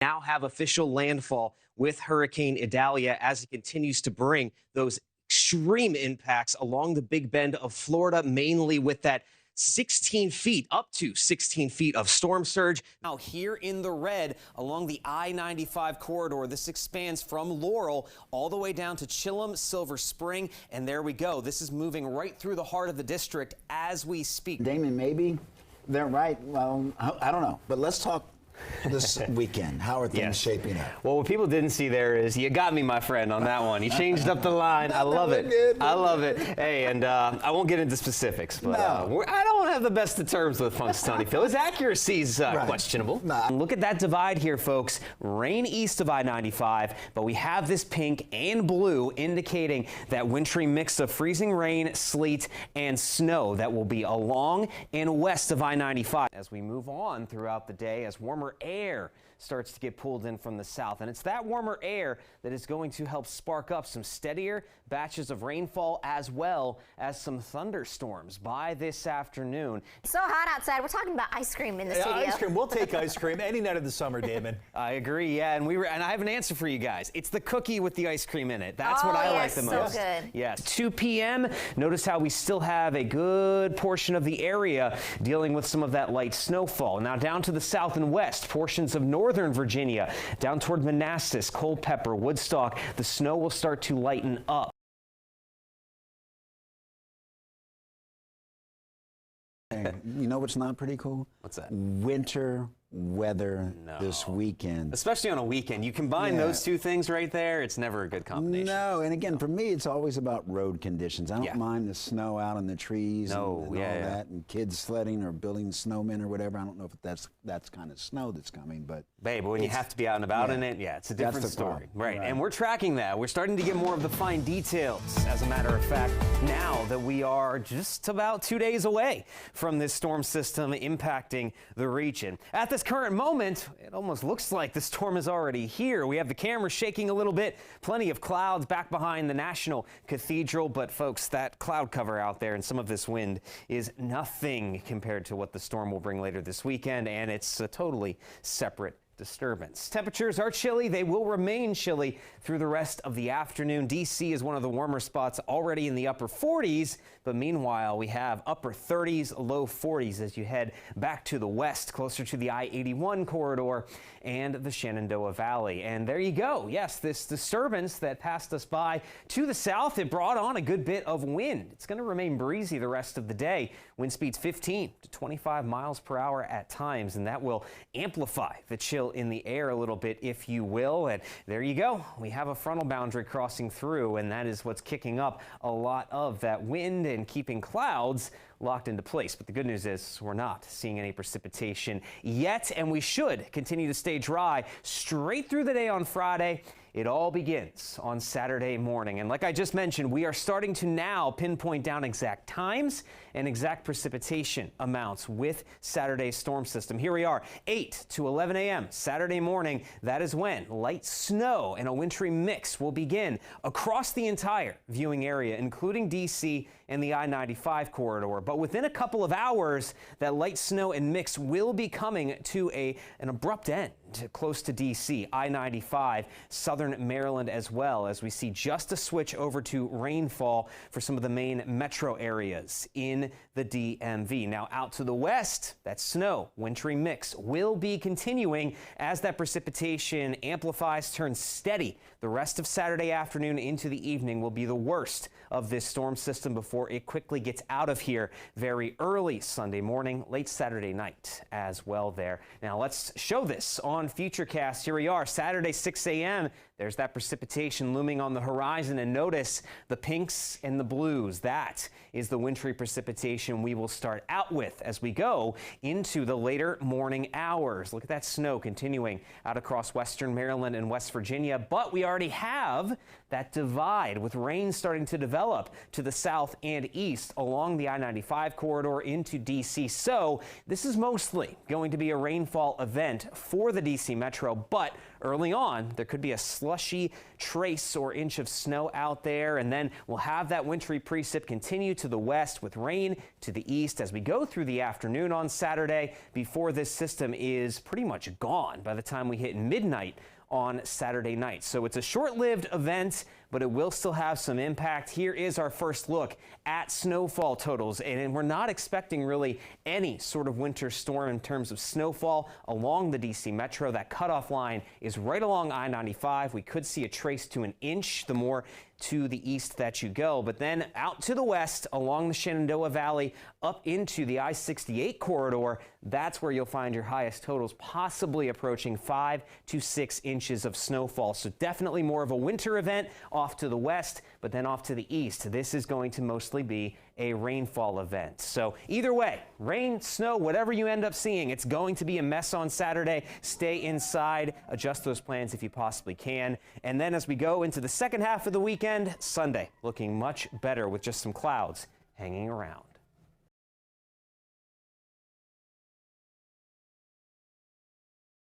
now have official landfall with Hurricane Idalia as it continues to bring those extreme impacts along the Big Bend of Florida, mainly with that 16 feet, up to 16 feet of storm surge. Now here in the red along the I-95 corridor, this expands from Laurel all the way down to Chilham, Silver Spring, and there we go. This is moving right through the heart of the district as we speak. Damon, maybe they're right. Well, I don't know, but let's talk this weekend. How are things shaping up? Well, what people didn't see there is you got me, my friend, on that one. You changed up the line. I love it. I love it. Hey, and I won't get into specifics, but I don't have the best of terms with Punxsutawney Phil. His accuracy is questionable. Look at that divide here, folks. Rain east of I-95, but we have this pink and blue indicating that wintry mix of freezing rain, sleet, and snow that will be along and west of I-95 as we move on throughout the day as warmer air starts to get pulled in from the south. And it's that warmer air that is going to help spark up some steadier batches of rainfall as well as some thunderstorms by this afternoon. It's so hot outside. We're talking about ice cream in the studio. Ice cream. We'll take ice cream any night of the summer, Damon. I agree. Yeah, and I have an answer for you guys. It's the cookie with the ice cream in it. That's what I like the most. So good. Yes. 2 p.m. Notice how we still have a good portion of the area dealing with some of that light snowfall. Now down to the south and west, portions of northern Virginia, down toward Manassas, Culpeper, Woodstock, the snow will start to lighten up. You know what's not pretty cool? What's that? Winter weather this weekend. Especially on a weekend. You combine those two things right there, it's never a good combination. No, and again, for me, it's always about road conditions. I don't mind the snow out on the trees and all that, and kids sledding or building snowmen or whatever. I don't know if that's kind of snow that's coming, but... Babe, when you have to be out and about in it, it's a different story. Right, and we're tracking that. We're starting to get more of the fine details, as a matter of fact, now that we are just about 2 days away from this storm system impacting the region. At this current moment, it almost looks like the storm is already here. We have the camera shaking a little bit, plenty of clouds back behind the National Cathedral, but folks, that cloud cover out there and some of this wind is nothing compared to what the storm will bring later this weekend, and it's a totally separate disturbance. Temperatures are chilly. They will remain chilly through the rest of the afternoon. D.C. is one of the warmer spots already in the upper 40s, but meanwhile, we have upper 30s, low 40s as you head back to the west, closer to the I-81 corridor and the Shenandoah Valley. And there you go. Yes, this disturbance that passed us by to the south, it brought on a good bit of wind. It's going to remain breezy the rest of the day. Wind speeds 15 to 25 miles per hour at times, and that will amplify the chill in the air a little bit, if you will. And there you go. We have a frontal boundary crossing through, and that is what's kicking up a lot of that wind and keeping clouds locked into place. But the good news is we're not seeing any precipitation yet, and we should continue to stay dry straight through the day on Friday. It all begins on Saturday morning. And like I just mentioned, we are starting to now pinpoint down exact times and exact precipitation amounts with Saturday's storm system. Here we are, 8 to 11 a.m. Saturday morning. That is when light snow and a wintry mix will begin across the entire viewing area, including D.C. and the I-95 corridor. But within a couple of hours, that light snow and mix will be coming to an abrupt end close to D.C., I-95, southern Maryland as well, as we see just a switch over to rainfall for some of the main metro areas in the DMV. Now out to the west, that snow, wintry mix will be continuing as that precipitation amplifies, turns steady. The rest of Saturday afternoon into the evening will be the worst of this storm system before it quickly gets out of here very early Sunday morning, late Saturday night as well there. Now let's show this on Futurecast. Here we are, Saturday, 6 a.m. There's that precipitation looming on the horizon, and notice the pinks and the blues. That is the wintry precipitation we will start out with as we go into the later morning hours. Look at that snow continuing out across western Maryland and West Virginia, but we already have that divide with rain starting to develop to the south and east along the I-95 corridor into D.C. So this is mostly going to be a rainfall event for the D.C. metro, but early on there could be a slushy trace or inch of snow out there, and then we'll have that wintry precip continue to the west with rain to the east as we go through the afternoon on Saturday before this system is pretty much gone by the time we hit midnight on Saturday night. So it's a short-lived event, but it will still have some impact. Here is our first look at snowfall totals, and we're not expecting really any sort of winter storm in terms of snowfall along the D.C. metro. That cutoff line is right along I-95. We could see a trace to an inch the more to the east that you go, but then out to the west along the Shenandoah Valley up into the I-68 corridor, that's where you'll find your highest totals, possibly approaching 5 to 6 inches of snowfall. So definitely more of a winter event off to the west, but then off to the east, this is going to mostly be a rainfall event. So either way, rain, snow, whatever you end up seeing, it's going to be a mess on Saturday. Stay inside, adjust those plans if you possibly can. And then as we go into the second half of the weekend, Sunday looking much better with just some clouds hanging around.